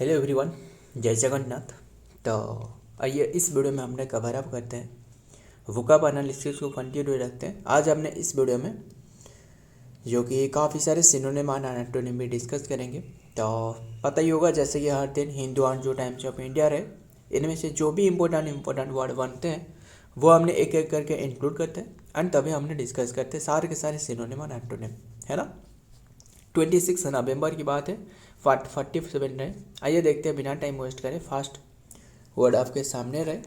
Hello everyone, जय जगन्नाथ। तो आइए इस वीडियो में हमने कवर अप करते हैं वोकैब एनालिसिस को कंटिन्यू रखते हैं। आज हमने इस वीडियो में जो कि काफ़ी सारे सिनोनिम एंड एंटोनिम डिस्कस करेंगे। तो पता ही होगा जैसे कि हर दिन हिंदू एंड जो टाइम्स ऑफ इंडिया रहे, इनमें से जो भी इम्पोर्टेंट वर्ड बनते हैं वो हमने एक एक करके इंक्लूड करते हैं एंड तभी हमने डिस्कस करते हैं सारे के सारे सिनोनिम एंड एंटोनिम, है ना। 26 नवंबर की बात है, 47 रहे। आइए देखते हैं बिना टाइम वेस्ट करें। फास्ट वर्ड आपके सामने रहे,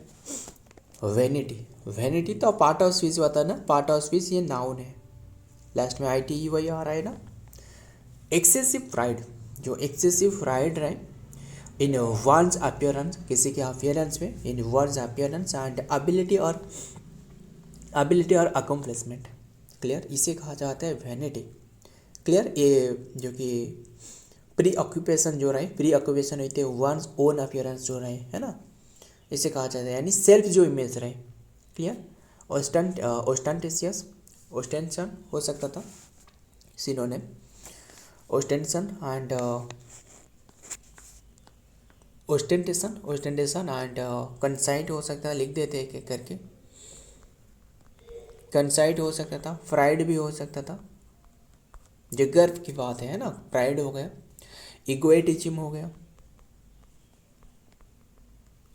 वेनिटी। वेनिटी तो पार्ट ऑफ स्पीच होता है ना, पार्ट ऑफ स्पीच ये नाउन है, लास्ट में ITE वही आ रहा है ना। एक्सेसिव प्राइड, जो एक्सेसिव प्राइड रहे इन वंस अपीयरेंस, किसी के अपीयरेंस में, इन वंस अपीयरेंस एंड एबिलिटी और अकम्प्लिशमेंट। क्लियर, इसे कहा जाता है वेनिटी। क्लियर, ये जो कि प्री ऑक्यूपेशन जो रहे, प्री ऑक्यूपेशन होते हैं वंस ओन अपीयरेंस जो रहे, है ना, इसे कहा जाता है, यानी सेल्फ जो इमेज रहे। क्लियर, ओस्टेंटेशियस, ओस्टेंशन हो सकता था सिनोनिम, ओस्टेंशन एंड ओस्टेंटेशन एंड कंसाइट हो सकता है, लिख देते एक एक करके। कंसाइट हो सकता था, प्राइड भी हो सकता था, जो गर्व की बात है ना, प्राइड हो गया। इगोइटिज्म हो गया,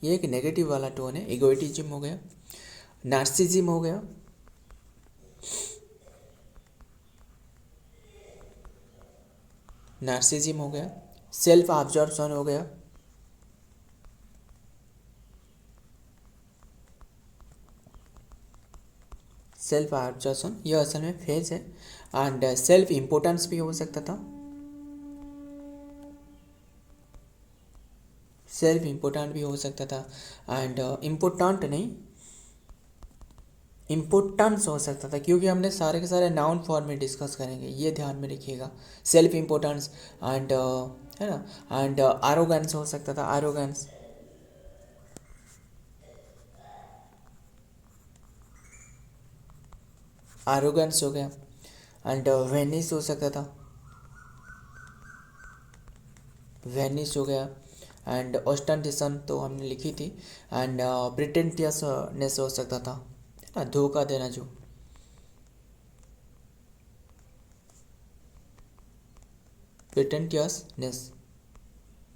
ये एक नेगेटिव वाला टोन है, इगोइटिज्म हो गया। नार्सिज्म हो गया, नार्सिज्म हो गया। सेल्फ ऑब्जर्वेशन हो गया, सेल्फ ऑब्जर्वेशन ये असल में फेज है। एंड सेल्फ इम्पोर्टेंस भी हो सकता था, सेल्फ इम्पोर्टेंट भी हो सकता था। एंड इम्पोर्टेंट नहीं, इम्पोर्टेंस हो सकता था, क्योंकि हमने सारे के सारे नाउन फॉर्म में डिस्कस करेंगे, ये ध्यान में रखिएगा। सेल्फ इम्पोर्टेंस एंड है ना, एंड आरोगेंस हो सकता था, आरोगेंस। आरोगेंस हो गया। एंड वेनिस हो सकता था, वेनिस हो गया। एंड ऑस्टेंटेशन तो हमने लिखी थी। एंड प्रिटेंटियसनेस हो सकता था, है ना, धोखा देना जो। प्रिटेंटियसनेस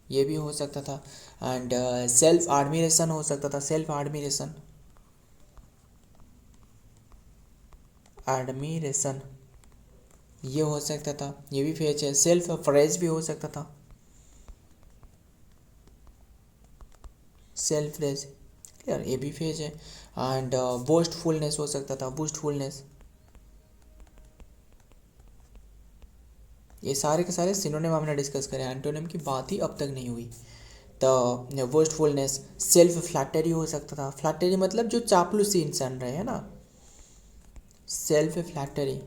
ये भी हो सकता था। एंड सेल्फ एडमिरेशन हो सकता था, सेल्फ एडमिरेशन, एडमिरेशन ये हो सकता था, ये भी फेज है। सेल्फ प्रेज भी हो सकता था, सेल्फ प्रेज, यार ये भी फेज है। एंड बोस्टफुलनेस हो सकता था, बूस्टफुलनेस। ये सारे के सारे सिनोनिम हमने डिस्कस करे, एंटोनिम की बात ही अब तक नहीं हुई। तो बोस्टफुलनेस, सेल्फ फ्लैटरी हो सकता था, फ्लैटरी मतलब जो चापलूसी इंसान रहे, है ना, सेल्फ फ्लैटरी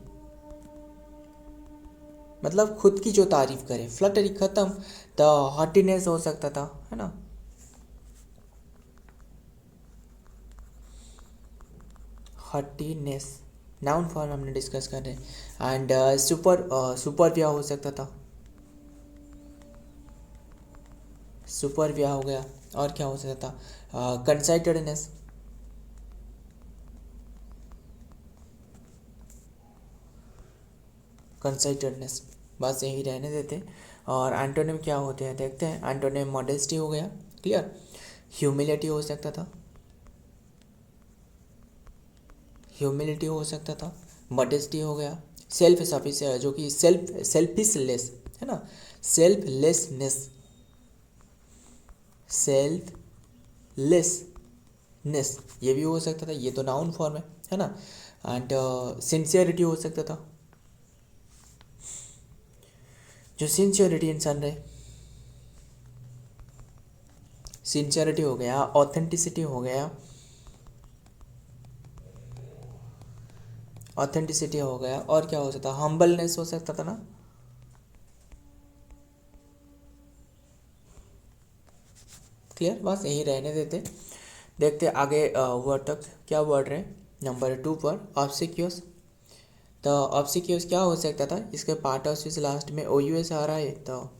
मतलब खुद की जो तारीफ करे। फ्लैटरी खत्म, तो हॉटीनेस हो सकता था, है ना, हॉटीनेस नाउन फॉर्म हमने डिस्कस कर रहे हैं। एंड सुपर हो सकता था, सुपर हो गया। और क्या हो सकता था, कंसाइटेडनेस, कंसाइटेडनेस, बस यही रहने देते हैं। और एंटोनिम क्या होते हैं देखते हैं। एंटोनिम मॉडेस्टी हो गया, क्लियर। ह्यूमिलिटी हो सकता था, ह्यूमिलिटी हो सकता था। मॉडेस्टी हो गया। सेल्फ सफिशिएंट जो कि सेल्फिशलेस, है ना, सेल्फलेसनेस, सेल्फलेसनेस ये भी हो सकता था, ये तो नाउन फॉर्म है ना। एंड सिंसियरिटी हो सकता था, जो सिंसियरिटी इंसान रहे, सिंसियरिटी हो गया। ऑथेंटिसिटी हो गया, ऑथेंटिसिटी हो गया। और क्या हो सकता, हम्बलनेस हो सकता था ना, क्लियर, बस यही रहने देते। देखते आगे वर्ड तक क्या वर्ड रहे। नंबर 2 पर ऑब्सिक्यूस। तो ऑब्सिक्यूस क्या हो सकता था, इसके पार्ट ऑफ स्पीच लास्ट में OUS आ रहा है, तो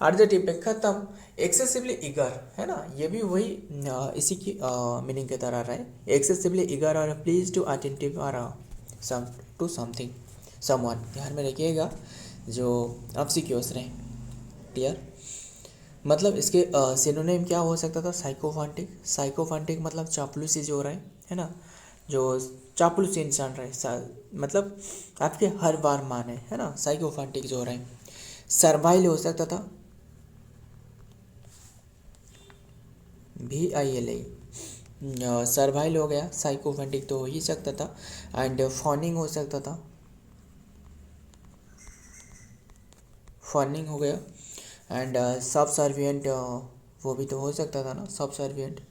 एडजेक्टिव पे खत्म। एक्सेसिवली ईगर है ना, ये भी वही इसी की मीनिंग के तरह रहा है। एक्सेसिवली ईगर और प्लीज टू अटेंटिव और सम टू समथिंग समवन, ध्यान में रखिएगा जो ऑब्सिक्यूअस रहे। क्लियर। मतलब इसके सिनोनिम क्या हो सकता था? साइकोफांटिक। साइकोफांटिक मतलब चापलूसी जो हो रहा है ना, जो चापलूसी इंसान रहे, मतलब आपके हर बार माने, है ना, साइकोफांटिक जो हो रहा है। सर्वाइल हो सकता था, VILE, सर्वाइल हो गया। साइकोफांटिक तो हो ही सकता था। एंड फॉनिंग हो सकता था, फॉनिंग हो गया। एंड सबसर्विएंट, वो भी तो हो सकता था ना, सबसर्विएंट।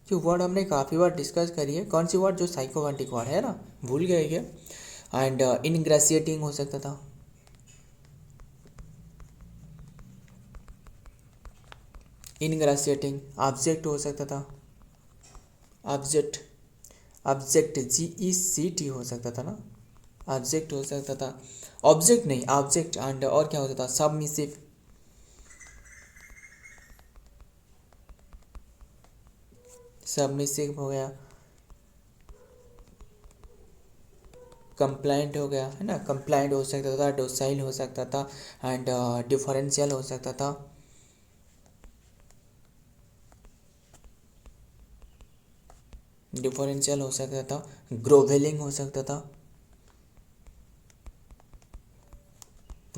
जो वर्ड हमने काफ़ी बार डिस्कस करी है, कौन सी वर्ड? जो साइकोफांटिक वर्ड है ना, भूल गए क्या? एंड इनग्रेसिएटिंग हो सकता था, इनग्रेसिएटिंग। ऑब्जेक्ट हो सकता था, ऑब्जेक्ट, ऑब्जेक्ट GECT हो सकता था ना, ऑब्जेक्ट हो सकता था। ऑब्जेक्ट नहीं, ऑब्जेक्ट। एंड और क्या होता था? सबमिसिव, सबमिसिव हो गया। कंप्लाइंट हो गया, है ना, कंप्लाइंट हो सकता था। डोसाइल हो सकता था। एंड डिफरेंशियल हो सकता था, डिफरेंशियल हो सकता था। ग्रोवेलिंग हो सकता था,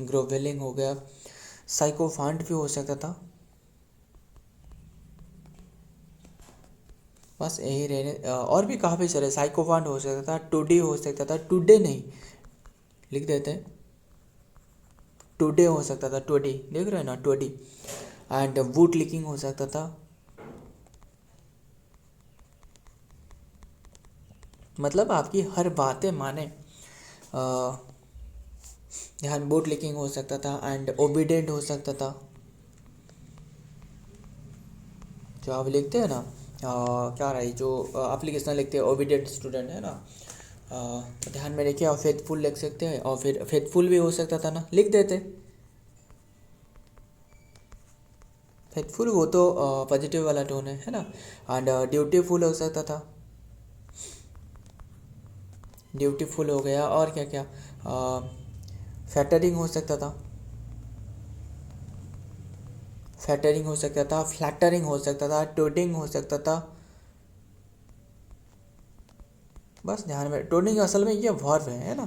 ग्रोवेलिंग हो गया। साइकोफांट भी हो सकता था। बस यही रहने, और भी काफ़ी सारे। साइकोफांट हो सकता था, टुडे हो सकता था, टुडे नहीं, लिख देते हैं, टुडे हो सकता था, टुडे, देख रहे हैं ना, टुडे। एंड वुड लिकिंग हो सकता था, मतलब आपकी हर बातें माने। ध्यान, बूट लिकिंग हो सकता था। एंड ओबीडेंट हो सकता था, जो आप लिखते हैं ना, क्या रही, जो एप्लीकेशन लिखते हैं, ओबीडेंट स्टूडेंट, है ना। ध्यान में रखिए। और फेथफुल लिख सकते हैं, और फिर फेथफुल भी हो सकता था ना, लिख देते। फेथफुल वो तो पॉजिटिव वाला टोन है ना। एंड ड्यूटीफुल हो सकता था, ड्यूटीफुल हो गया। और क्या क्या? फैटरिंग हो सकता था, फैटरिंग हो सकता था। फ्लैटरिंग हो सकता था, टोडिंग हो सकता था। बस ध्यान में, टोडिंग असल में ये वर्ब है ना,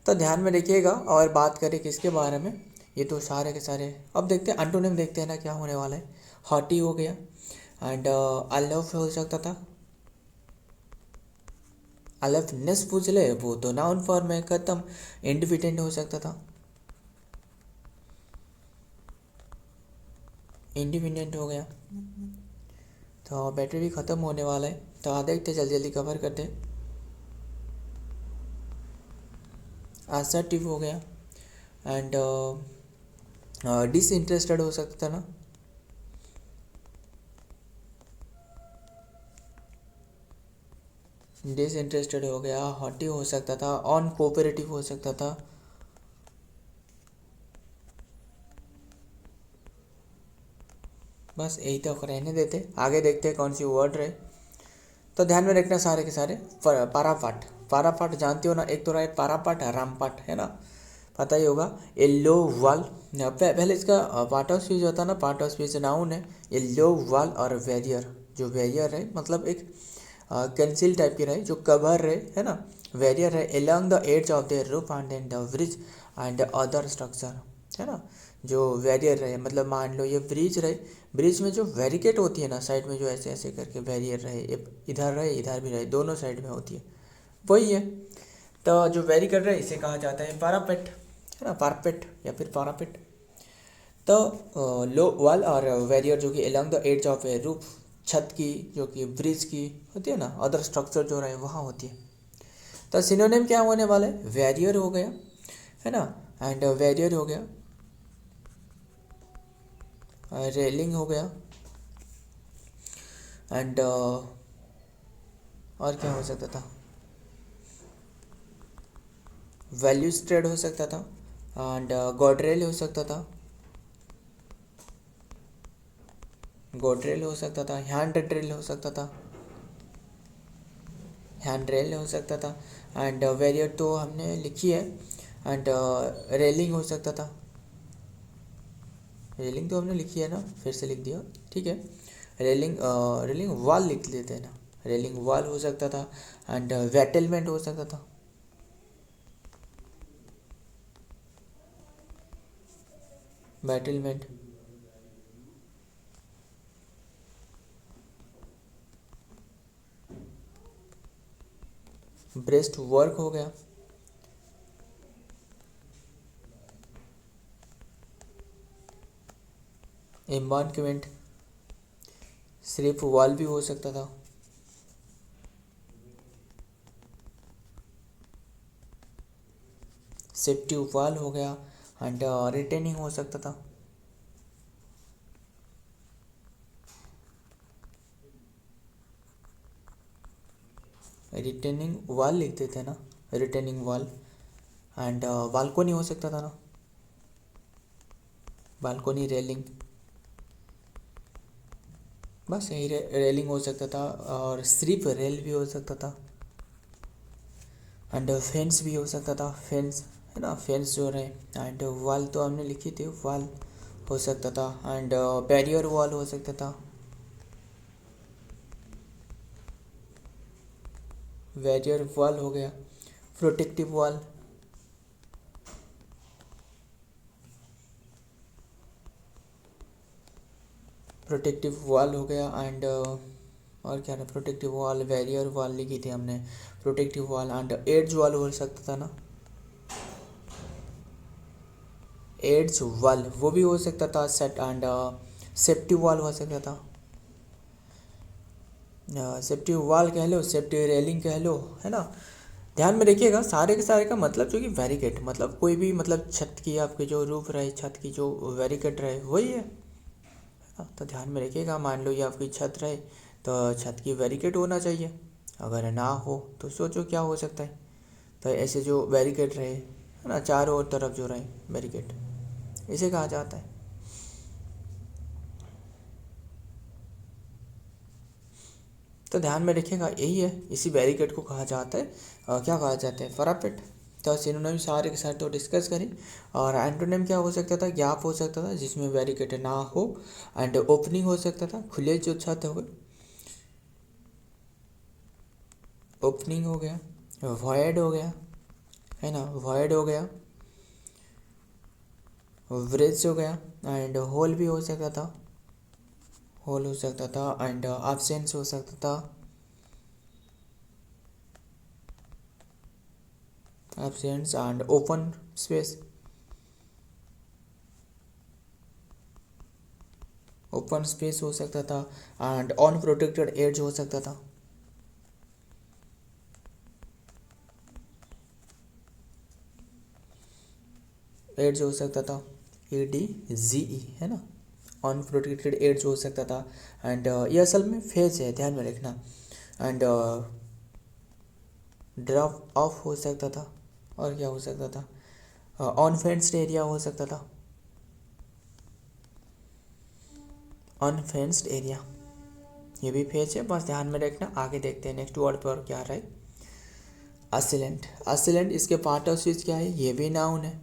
तो ध्यान में रखिएगा। और बात करें किसके बारे में, ये तो सारे के सारे। अब देखते हैं एंटोनिम, देखते हैं ना क्या होने वाला है। हॉटी हो गया। एंड अल्फ हो सकता था, अल्फनेस पूछ ले वो तो नाउन फॉर्म में, खत्म। इंडिफिडेंट हो सकता था, इंडिपेंडेंट हो गया। तो बैटरी भी ख़त्म होने वाला है, तो आ देखते जल्दी जल्दी कवर करते। असर्टिव हो गया। एंड डिसइंटरेस्टेड हो सकता था ना, डिसइंटरेस्टेड हो गया। हॉटी हो सकता था, ऑन कोऑपरेटिव हो सकता था। बस यही तक रहने देते, आगे देखते हैं कौन सी वर्ड रहे। तो ध्यान में रखना सारे के सारे। पारापाट, पारापाट जानते हो ना, एक तो रहा है पारापाट, रामपाट, है ना, पता ही होगा। येल्लो वाल, पहले इसका पार्ट ऑफ स्पीच होता है ना, पार्ट ऑफ स्पीच नाउन है। येल्लो वाल और वेरियर, जो वेरियर है मतलब एक कैंसिल टाइप की रहे, जो कवर रहे, है ना। वेरियर है along the edges of the roof and then the bridge and other structure, है ना। जो वेरियर रहे, मतलब मान लो ये ब्रिज रहे, ब्रिज में जो वेरिकेट होती है ना साइड में, जो ऐसे ऐसे करके बैरियर रहे, इधर रहे इधर भी रहे, दोनों साइड में होती है, वही है। तो जो वेरी कर रहे हैं इसे कहा जाता है पारापेट, है ना, पारापेट या फिर पारापेट। तो लो वॉल और वेरियर जो कि along the edge of A roof, छत की, जो कि ब्रिज की होती है ना, अदर स्ट्रक्चर जो रहे वहाँ होती है। तो सिनोनिम क्या होने वाला है? वेरियर हो गया, है ना, एंड वेरियर हो गया, रेलिंग हो गया। एंड और क्या हो सकता था? वैल्यूज ट्रेड हो सकता था, एंड गॉड्रेल हो सकता था, गॉड्रेल हो सकता था, हैंड ड्रिल हो सकता था, हैंड रेल हो सकता था, एंड वेरियर तो हमने लिखी है, एंड रेलिंग हो सकता था, रेलिंग तो हमने लिखी है ना, फिर से लिख दिया, ठीक है। रेलिंग रेलिंग वॉल लिख लेते हैं ना, रेलिंग वॉल हो सकता था, एंड बैटलमेंट हो सकता था, बैटलमेंट, ब्रेस्ट वर्क हो गया, एम्बांकमेंट, सिर्फ वॉल भी हो सकता था, सेफ्टी वॉल हो गया, एंड रिटेनिंग हो सकता था, रिटेनिंग वॉल लिख देते हैं ना, रिटेनिंग वॉल, एंड बालकोनी हो सकता था ना, बालकोनी रेलिंग, बस यही रेलिंग हो सकता था, और सिर्फ रेल भी हो सकता था, एंड फेंस भी हो सकता था, फेंस है ना, फेंस जो रहे, एंड वॉल तो हमने लिखी थी, वॉल हो सकता था, एंड बैरियर वॉल हो सकता था, बैरियर वॉल हो गया, प्रोटेक्टिव वॉल, प्रोटेक्टिव वॉल हो गया, एंड और क्या है, प्रोटेक्टिव वॉल, बैरियर वॉल लिखी थी हमने, protective wall, and edge wall हो सकता था ना, एड्स वॉल वो भी हो सकता था, सेट, एंड सेफ्टी वॉल हो सकता था, सेफ्टी वॉल कह लो, सेफ्टी रेलिंग कह लो, है ना। ध्यान में रखिएगा सारे के सारे का मतलब जो कि बैरिकेड, मतलब कोई भी, मतलब छत की आपकी जो रूफ रहे, छत की जो बैरिकेड रहे वही है ना। तो ध्यान में रखिएगा, मान लो ये आपकी छत रहे तो छत की बैरिकेड होना चाहिए, अगर ना हो तो सोचो क्या हो सकता है। तो ऐसे जो बैरिकेड रहे है ना, चारों ओर तरफ जो रहे बैरिकेड, इसे कहा जाता है। तो ध्यान में रखिएगा यही है, इसी बैरिकेड को कहा जाता है क्या कहा जाता है, पैरापेट। तो सिनोनिम सारे के साथ तो डिस्कस करें। और एंटोनिम क्या हो सकता था, गैप हो सकता था जिसमें बैरिकेड ना हो, एंड ओपनिंग हो सकता था, खुले जो छत हो गए, ओपनिंग हो गया, वॉइड हो गया, है ना, वॉइड हो गया, ब्रिज हो गया, एंड होल भी हो सकता था, होल हो सकता था, एंड एब्सेंस हो सकता था, absence, and open space, open space हो सकता था, एंड अनप्रोटेक्टेड एज हो सकता था, एड्स हो सकता था, ADGE है ना, अनप्रोटेक्टेड एड्स हो सकता था। एंड ये असल में फेज है, ध्यान में रखना। एंड ड्रॉप ऑफ हो सकता था, और क्या हो सकता था, अनफेंस्ड एरिया हो सकता था, अनफेंस्ड एरिया, ये भी फेज है, बस ध्यान में रखना। आगे देखते हैं नेक्स्ट वर्ड पर क्या रहा है, असिलेंट। असिलेंट इसके पार्ट ऑफ स्पीच क्या है, ये भी नाउन है।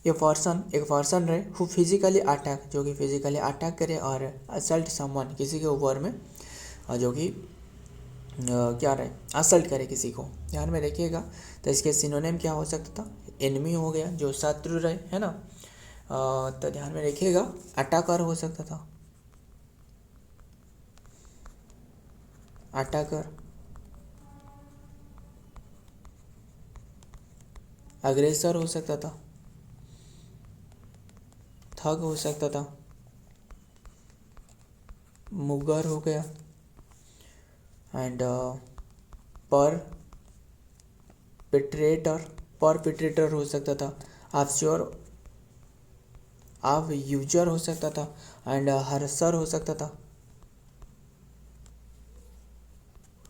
ये पर्सन, एक पर्सन रहे हु फिजिकली अटैक, जो कि फिजिकली अटैक करे, और असल्ट समवन, किसी के ऊपर में जो कि क्या रहे, असल्ट करे किसी को, ध्यान में रखिएगा। तो इसके सिनोनिम क्या हो सकता था, एनिमी हो गया, जो शत्रु रहे, है ना। तो ध्यान में रखिएगा, अटैकर हो सकता था, अटैकर, अग्रेसर हो सकता था, थग हो सकता था, मुगर हो गया, एंड पर पिट्रेटर, पर पिट्रेटर हो सकता था, आप श्योर, आप यूजर हो सकता था, एंड हरसर हो सकता था,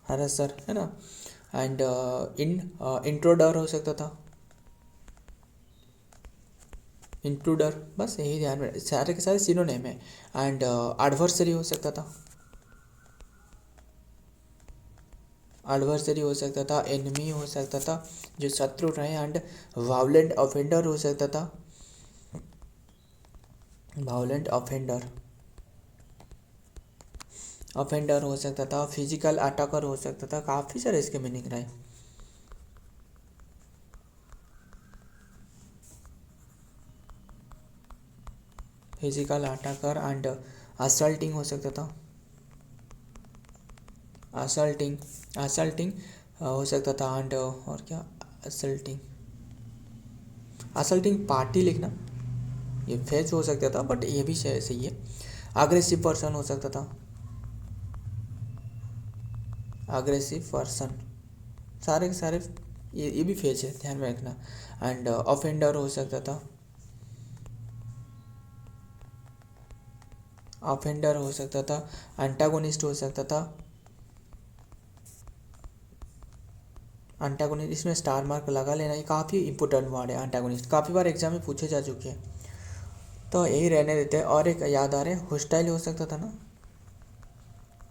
हरसर है ना, एंड इन इंट्रोडर हो सकता था, इंट्रूडर, बस यही ध्यान में, सारे के सारे सिनोनिम है। एंड एडवर्सरी हो सकता था, एडवर्सरी हो सकता था, एनिमी हो सकता था, जो शत्रु रहे। एंड वायलेंट ऑफेंडर हो सकता था, वायलेंट ऑफेंडर, ऑफेंडर हो सकता था, फिजिकल अटैकर हो सकता था। काफ़ी सारे इसके मीनिंग रहे। फिजिकल अटैकर एंड असल्टिंग हो सकता था, असल्टिंग, असल्टिंग हो सकता था। एंड और क्या, असल्टिंग, असल्टिंग पार्टी लिखना, ये फेज हो सकता था, बट ये भी सही है। अग्रेसिव पर्सन हो सकता था, अग्रेसिव पर्सन, सारे के सारे ये भी फेज है, ध्यान में रखना। एंड ऑफेंडर हो सकता था, ऑफेंडर हो सकता था। एंटागोनिस्ट हो सकता था, एंटागोनिस्ट, इसमें स्टार मार्क लगा लेना, ये काफ़ी इंपॉर्टेंट वर्ड है एंटागोनिस्ट, काफ़ी बार एग्जाम में पूछे जा चुके हैं, तो यही रहने देते हैं। और एक याद आ रहा है, होस्टाइल हो सकता था ना,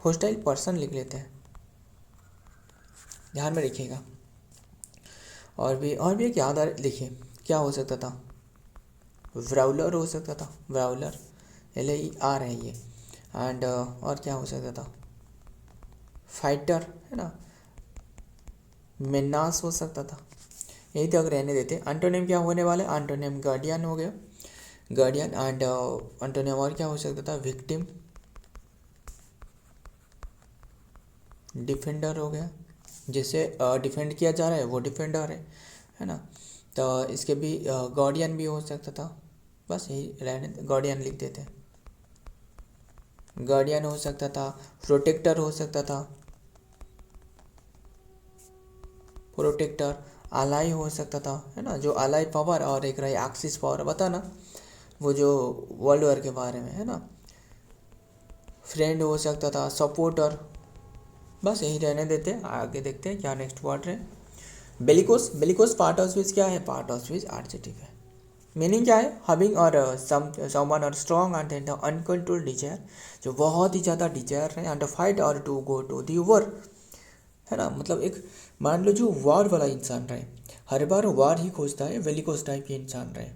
होस्टाइल पर्सन लिख लेते हैं, ध्यान में रखिएगा। और भी एक याद आ रहा है, देखिए क्या हो सकता था, व्राउलर हो सकता था, व्राउलर, LAER है ये। एंड और क्या हो सकता था, फाइटर है ना, मेनास हो सकता था। यही तक रहने देते। एंटोनिम क्या होने वाला है, एंटोनिम गार्डियन हो गया, गार्डियन। एंड एंटोनिम और क्या हो सकता था, विक्टिम, डिफेंडर हो गया, जिसे डिफेंड किया जा रहा है वो डिफेंडर है ना। तो इसके भी गार्डियन भी हो सकता था, बस यही रहने, गार्डियन लिख देते हैं। गार्डियन हो सकता था, प्रोटेक्टर हो सकता था, प्रोटेक्टर, अलाई हो सकता था, है ना, जो अलाई पावर, और एक रही एक्सिस पावर, बता ना, वो जो वर्ल्ड वॉर के बारे में है ना। फ्रेंड हो सकता था, सपोर्टर, बस यही रहने देते हैं। आगे देखते हैं क्या नेक्स्ट वर्ड है। Bellicose, bellicose part of speech क्या है, पार्ट ऑफ स्पीच एडजेक्टिव है। मीनिंग क्या है, हविंग और समवन और स्ट्रॉन्ग एंड अनकंट्रोल्ड डिजायर, जो बहुत ही ज़्यादा डिजायर है। एंड फाइट और to go to the war, है ना, मतलब एक, मान लो जो वार वाला इंसान रहे, हर बार वार ही खोजता है, वेलिकोस टाइप के इंसान रहे।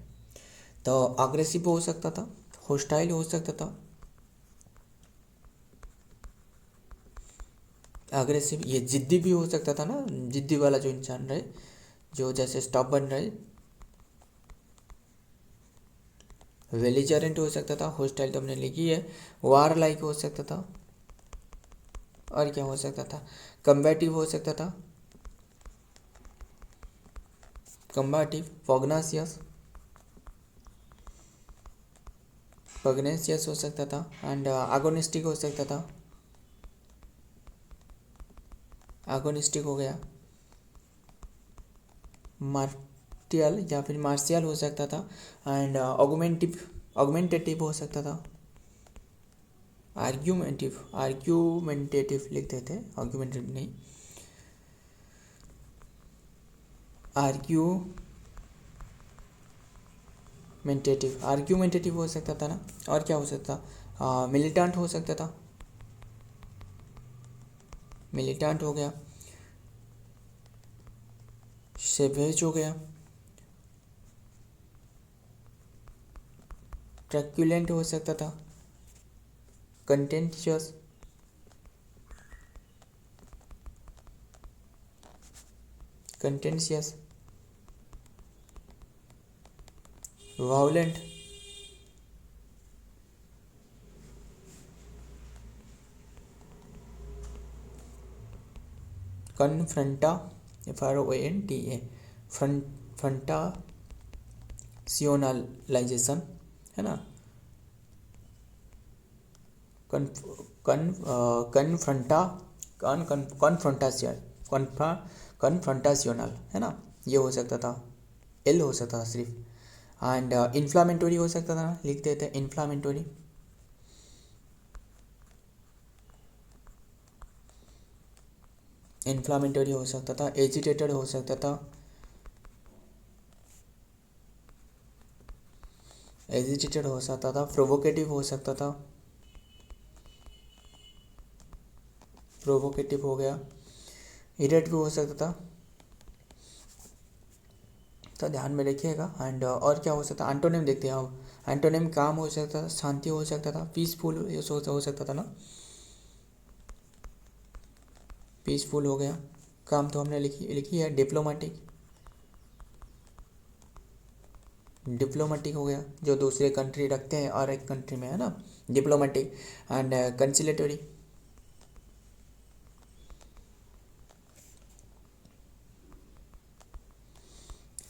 तो अग्रेसिव हो सकता था, होस्टाइल हो सकता था, अग्रेसिव, ये जिद्दी भी हो सकता था ना, जिद्दी वाला जो इंसान रहे, जो जैसे स्टॉबर्न रहे। वेलिजरेंट हो सकता था, होस्टाइल तो हमने लिखी है। वार लाइक हो सकता था, और क्या हो सकता था, कम्बैटिव हो सकता था, कम्बैटिव, पग्नासियस, पग्नेसियस हो सकता था। एंड आगोनिस्टिक हो सकता था, आगोनिस्टिक हो गया। मार्टियल या फिर मार्शियल हो सकता था। एंड ऑगमेंटिव, ऑगमेंटेटिव हो सकता था। आर्ग्यूमेंटिव, आर्ग्यूमेंटेटिव लिख देते हैं, आर्ग्यूमेंटिव नहीं, आर्ग्यूमेंटेटिव, आर्ग्यूमेंटेटिव हो सकता था ना। और क्या हो सकता, मिलिटेंट हो सकता था, मिलिटेंट हो गया। सेवेज हो गया, ट्रैक्यूलेंट हो सकता था, कंटेंशियस, कंटेंशियस, वायलेंट, कन्फ्रंटा, FRONTA, फ्रंटासियोनलाइजेशन, है ना, कन्फ्रंटा, कन्फ्रंटासियन, कन्फ्रंटासियोनल, है ना, ये हो सकता था। एल हो सकता था सिर्फ। एंड इन्फ्लामेटोरी हो सकता था, लिख देते हैं इन्फ्लामेटोरी, इन्फ्लामेटोरी हो सकता था। एजिटेटेड हो सकता था, एजिटेटेड हो सकता था, प्रोवोकेटिव हो सकता था, प्रोवोकेटिव हो गया, इरेट भी हो सकता था, तो ध्यान में रखिएगा। एंड और क्या हो सकता है, एंटोनिम देखते हैं अब। एंटोनिम काम हो सकता था, शांति हो सकता था, पीसफुल हो सकता था ना, पीसफुल हो गया, काम तो हमने लिखी है। डिप्लोमेटिक, डिप्लोमेटिक हो गया, जो दूसरे कंट्री रखते हैं और एक कंट्री में, है ना, diplomatic. And conciliatory,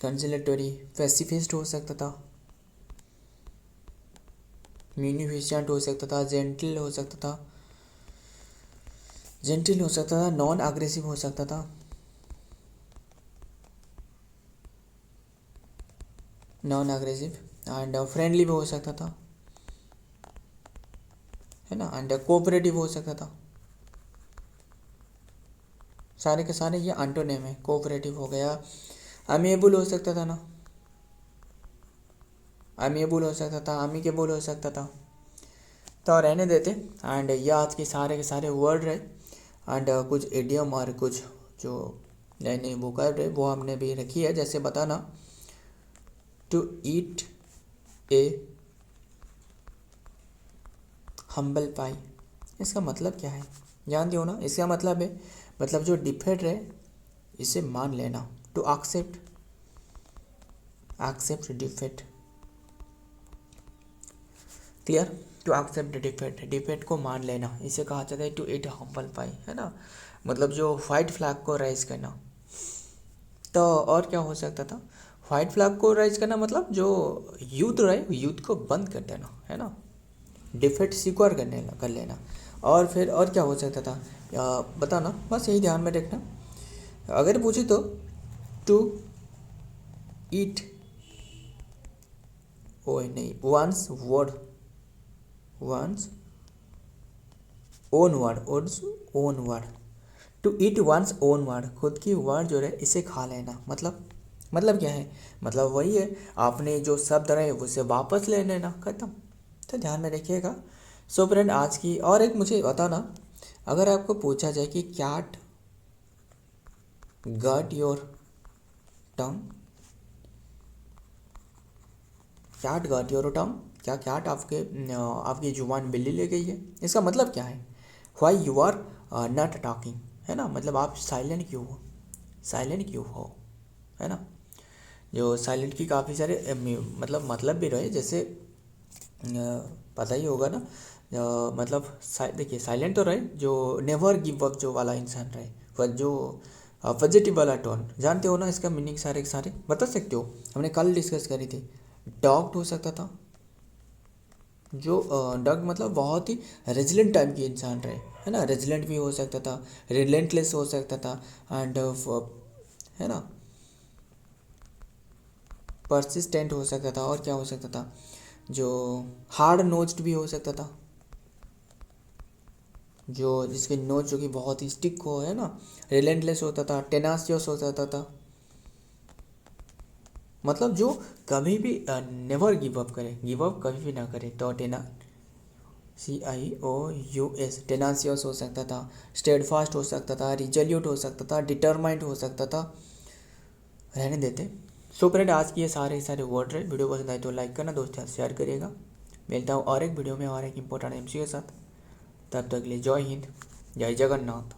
conciliatory, pacifist हो सकता था, म्यूनिफिशेंट हो सकता था, जेंटल हो सकता था, जेंटल हो सकता था, नॉन अग्रेसिव हो सकता था, नॉन अग्रेसिव। एंड फ्रेंडली भी हो सकता था, है ना। एंड कोऑपरेटिव हो सकता था। सारे के सारे ये एंटोनिम है। कोऑपरेटिव हो गया, अमिएबल हो सकता था ना, अमिएबल हो सकता था, अमिकेबल हो सकता था, तो रहने देते। एंड ये आज के सारे वर्ड रहे। एंड कुछ एडियम और कुछ जो नए नए वोकैब रहे वो हमने भी रखी है। जैसे बताना, टू ईट ए हम्बल पाई, इसका मतलब क्या है जानते हो ना। इसका मतलब है, मतलब जो डिफेक्ट है इसे मान लेना, to accept, accept defect, clear. To accept defect, defect को मान लेना, इसे कहा जाता है टू ईट हम्बल पाई, है ना। मतलब जो वाइट फ्लैग को राइज करना। तो और क्या हो सकता था, वाइट फ्लैग को राइज करना मतलब जो युद्ध रहे युद्ध को बंद कर देना, है ना, डिफेक्ट स्वीकार कर लेना। और फिर और क्या हो सकता था बताना, बस यही ध्यान में रखना। अगर पूछे तो टू ईट, ओ नहीं, one's word, one's own word, own word, to eat one's own word, खुद की वर्ड जो है इसे खा लेना। मतलब क्या है, मतलब वही है, आपने जो शब्द रहे उसे वापस ले लेना, खत्म। तो ध्यान में रखिएगा। सो फ्रेंड, आज की और एक मुझे बताना, अगर आपको पूछा जाए कि cat got your tongue, cat got your tongue, क्या कैट आपकी जुबान बिल्ली ले गई है, इसका मतलब क्या है। Why you are not talking, है ना, मतलब आप साइलेंट क्यों हो, साइलेंट क्यों हो, है ना। जो साइलेंट की काफ़ी सारे मतलब भी रहे, जैसे पता ही होगा ना। मतलब देखिए, साइलेंट तो रहे जो नेवर गिव अप जो वाला इंसान रहे, पर जो पॉजिटिव वाला टोन, जानते हो ना इसका मीनिंग, सारे के सारे बता सकते हो, हमने कल डिस्कस करी थी। डॉग्ड हो सकता था, जो डॉग मतलब बहुत ही रेजिलेंट टाइप की इंसान रहे, है ना, रेजिलेंट भी हो सकता था, रिलेंटलेस हो सकता था, एंड है ना, परसिस्टेंट हो सकता था। और क्या हो सकता था, जो हार्ड नोज्ड भी हो सकता था, जो जिसकी नोच जो कि बहुत ही स्टिक हो, है ना। रिलेंटलेस होता था, टेनासियस हो जाता था, मतलब जो कभी भी नेवर गिव अप करे, गिव अप कभी भी ना करे, तो CIOUS, टेनासियस हो सकता था, स्टेडफास्ट हो सकता था, रिजोल्यूट हो सकता था, डिटरमाइंड हो सकता था, रहने देते। सो फ्रेंड, आज की ये सारे वर्ड रहे। वीडियो पसंद आए तो लाइक करना, दोस्तों के साथ शेयर करिएगा। मिलता हूँ और एक वीडियो में और एक इम्पोर्टेंट MC के साथ। तब तक के लिए जय हिंद, जय जगन्नाथ।